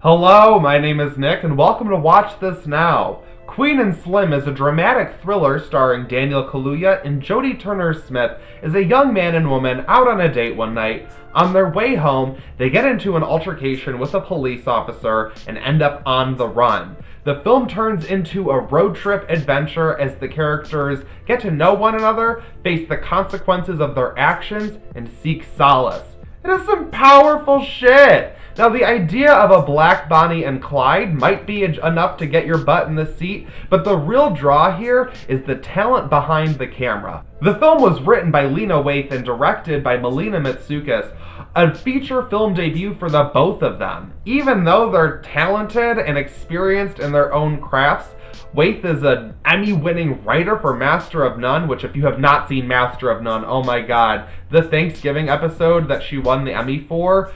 Hello, my name is Nick, and welcome to Watch This Now. Queen and Slim is a dramatic thriller starring Daniel Kaluuya and Jodie Turner-Smith as a young man and woman out on a date one night. On their way home, they get into an altercation with a police officer and end up on the run. The film turns into a road trip adventure as the characters get to know one another, face the consequences of their actions, and seek solace. It is some powerful shit! Now, the idea of a black Bonnie and Clyde might be enough to get your butt in the seat, but the real draw here is the talent behind the camera. The film was written by Lena Waithe and directed by Melina Matsoukas, a feature film debut for the both of them. Even though they're talented and experienced in their own crafts, Waithe is an Emmy-winning writer for Master of None, which if you have not seen Master of None, oh my god, the Thanksgiving episode that she won the Emmy for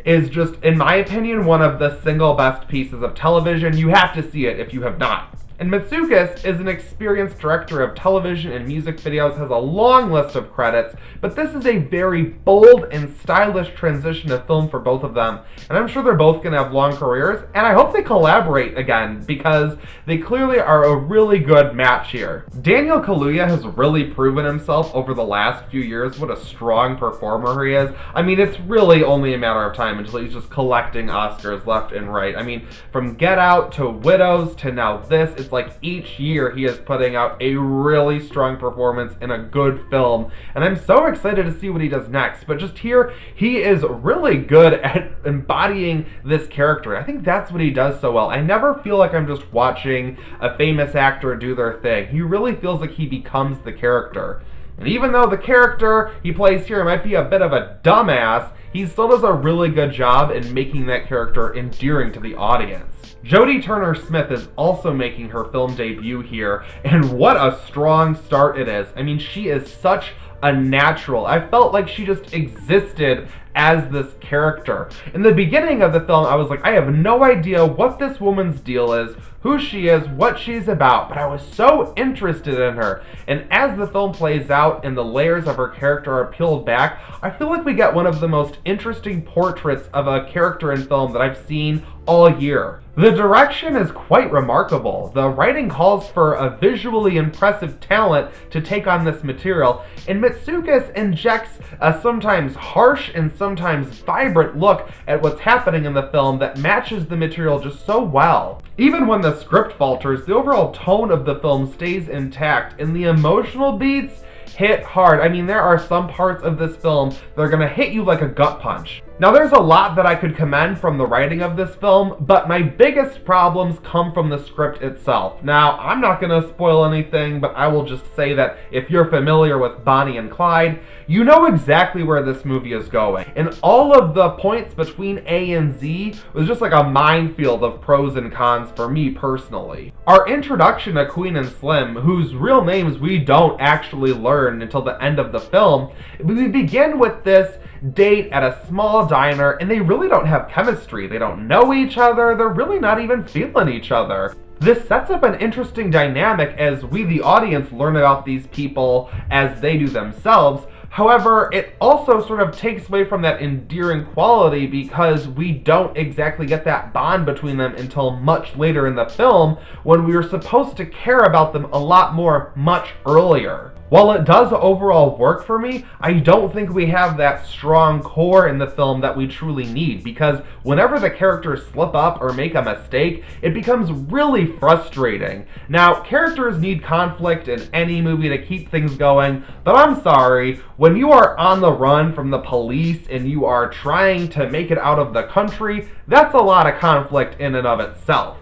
is just, in my opinion, one of the single best pieces of television. You have to see it if you have not. And Matsoukas is an experienced director of television and music videos, has a long list of credits, but this is a very bold and stylish transition of film for both of them, and I'm sure they're both going to have long careers, and I hope they collaborate again, because they clearly are a really good match here. Daniel Kaluuya has really proven himself over the last few years what a strong performer he is. I mean, it's really only a matter of time until he's just collecting Oscars left and right. I mean, from Get Out to Widows to now this, it's like each year he is putting out a really strong performance in a good film, and I'm so excited to see what he does next. But just here, he is really good at embodying this character. I think that's what he does so well. I never feel like I'm just watching a famous actor do their thing. He really feels like he becomes the character. And even though the character he plays here might be a bit of a dumbass, he still does a really good job in making that character endearing to the audience. Jodie Turner-Smith is also making her film debut here, and what a strong start it is. I mean, she is such a natural. I felt like she just existed as this character. In the beginning of the film, I was like, I have no idea what this woman's deal is, who she is, what she's about, but I was so interested in her. And as the film plays out and the layers of her character are peeled back, I feel like we get one of the most interesting portraits of a character in film that I've seen all year. The direction is quite remarkable. The writing calls for a visually impressive talent to take on this material, and Matsoukas injects a sometimes harsh and sometimes vibrant look at what's happening in the film that matches the material just so well. Even when the script falters, the overall tone of the film stays intact, and the emotional beats hit hard. I mean, there are some parts of this film that are gonna hit you like a gut punch. Now, there's a lot that I could commend from the writing of this film, but my biggest problems come from the script itself. Now, I'm not gonna spoil anything, but I will just say that if you're familiar with Bonnie and Clyde, you know exactly where this movie is going. And all of the points between A and Z was just like a minefield of pros and cons for me personally. Our introduction to Queen and Slim, whose real names we don't actually learn until the end of the film, we begin with this date at a small diner, and they really don't have chemistry. They don't know each other. They're really not even feeling each other. This sets up an interesting dynamic as we, the audience, learn about these people as they do themselves. However, it also sort of takes away from that endearing quality because we don't exactly get that bond between them until much later in the film, when we were supposed to care about them a lot more much earlier. While it does overall work for me, I don't think we have that strong core in the film that we truly need, because whenever the characters slip up or make a mistake, it becomes really frustrating. Now, characters need conflict in any movie to keep things going, but I'm sorry, when you are on the run from the police and you are trying to make it out of the country, that's a lot of conflict in and of itself.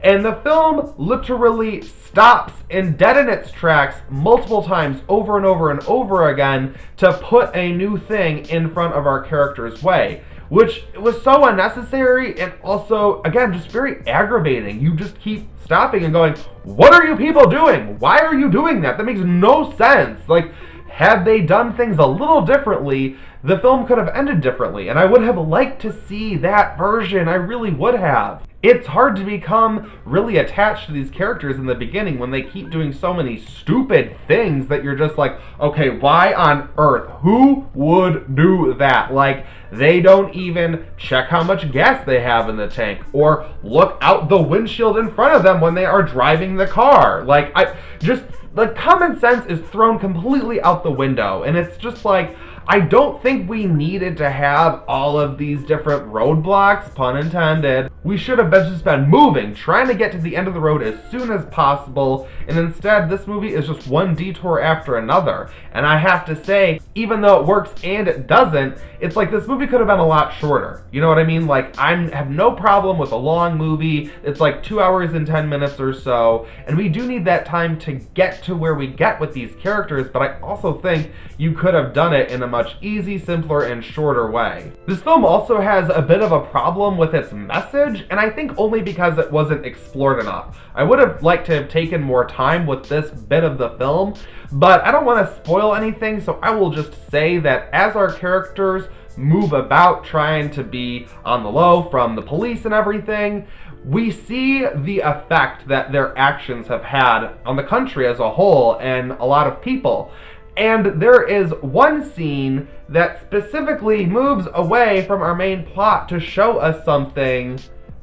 And the film literally stops and dead in its tracks multiple times over and over and over again to put a new thing in front of our character's way, which was so unnecessary and also, again, just very aggravating. You just keep stopping and going, what are you people doing? Why are you doing that? That makes no sense. Like, had they done things a little differently, the film could have ended differently, and I would have liked to see that version. I really would have. It's hard to become really attached to these characters in the beginning when they keep doing so many stupid things that you're just like, okay, why on earth? Who would do that? Like, they don't even check how much gas they have in the tank or look out the windshield in front of them when they are driving the car. Like, the common sense is thrown completely out the window, and it's just like, I don't think we needed to have all of these different roadblocks, pun intended. We should have just been moving, trying to get to the end of the road as soon as possible, and instead this movie is just one detour after another. And I have to say, even though it works and it doesn't, it's like this movie could have been a lot shorter. You know what I mean? Like, I have no problem with a long movie. It's like 2 hours and 10 minutes or so, and we do need that time to get to where we get with these characters, but I also think you could have done it in a much easy, simpler, and shorter way. This film also has a bit of a problem with its message, and I think only because it wasn't explored enough. I would have liked to have taken more time with this bit of the film, but I don't want to spoil anything, so I will just say that as our characters move about trying to be on the low from the police and everything, we see the effect that their actions have had on the country as a whole and a lot of people. And there is one scene that specifically moves away from our main plot to show us something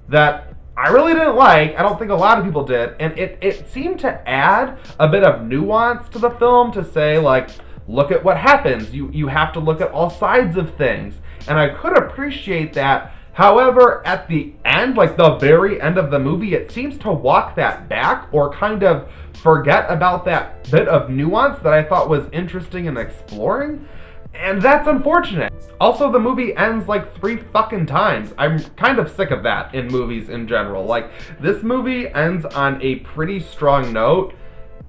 that I really didn't like. I don't think a lot of people did. And it seemed to add a bit of nuance to the film to say, like, look at what happens. You have to look at all sides of things. And I could appreciate that. However, at the end, like the very end of the movie, it seems to walk that back or kind of forget about that bit of nuance that I thought was interesting and exploring. And that's unfortunate. Also, the movie ends like 3 fucking times. I'm kind of sick of that in movies in general. Like, this movie ends on a pretty strong note,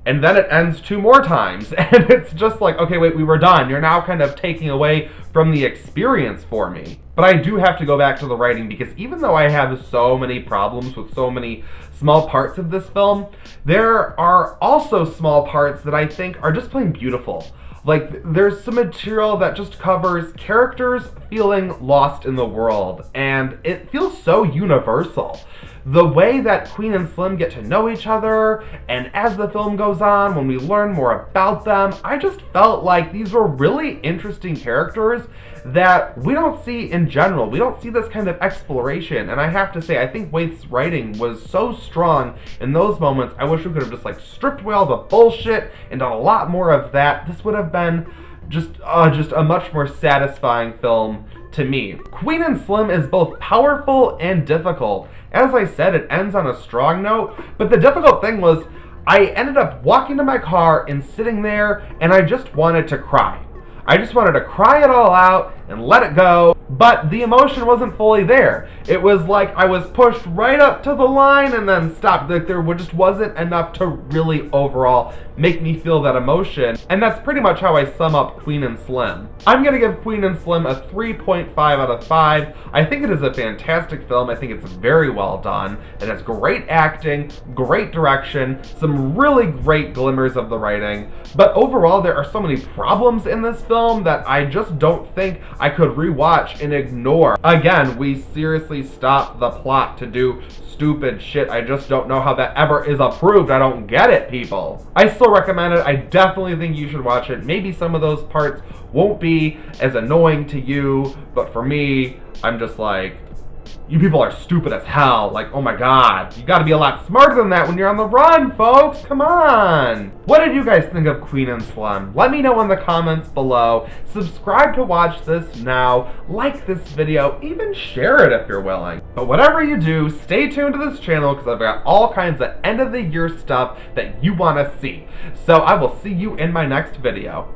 and then it ends 2 more times. And it's just like, okay, wait, we were done. You're now kind of taking away from the experience for me. But I do have to go back to the writing, because even though I have so many problems with so many small parts of this film, there are also small parts that I think are just plain beautiful. Like, there's some material that just covers characters feeling lost in the world, and it feels so universal. The way that Queen and Slim get to know each other, and as the film goes on, when we learn more about them, I just felt like these were really interesting characters that we don't see in general. We don't see this kind of exploration, and I have to say, I think Waithe's writing was so strong in those moments. I wish we could have just like stripped away all the bullshit and done a lot more of that. This would have been just a much more satisfying film to me. Queen and Slim is both powerful and difficult. As I said, it ends on a strong note, but the difficult thing was I ended up walking to my car and sitting there, and I just wanted to cry. I just wanted to cry it all out and let it go, but the emotion wasn't fully there. It was like I was pushed right up to the line and then stopped. Like, there just wasn't enough to really overall make me feel that emotion, and that's pretty much how I sum up Queen and Slim. I'm gonna give Queen and Slim a 3.5 out of 5. I think it is a fantastic film. I think it's very well done. It has great acting, great direction, some really great glimmers of the writing, but overall there are so many problems in this film that I just don't think I could rewatch and ignore. Again, we seriously stopped the plot to do stupid shit. I just don't know how that ever is approved. I don't get it, people. I still recommend it. I definitely think you should watch it. Maybe some of those parts won't be as annoying to you, but for me, I'm just like, you people are stupid as hell. Like, oh my god, you gotta be a lot smarter than that when you're on the run, folks. Come on. What did you guys think of Queen and Slim? Let me know in the comments below. Subscribe to watch this now. Like this video. Even share it if you're willing. But whatever you do, stay tuned to this channel because I've got all kinds of end of the year stuff that you want to see. So I will see you in my next video.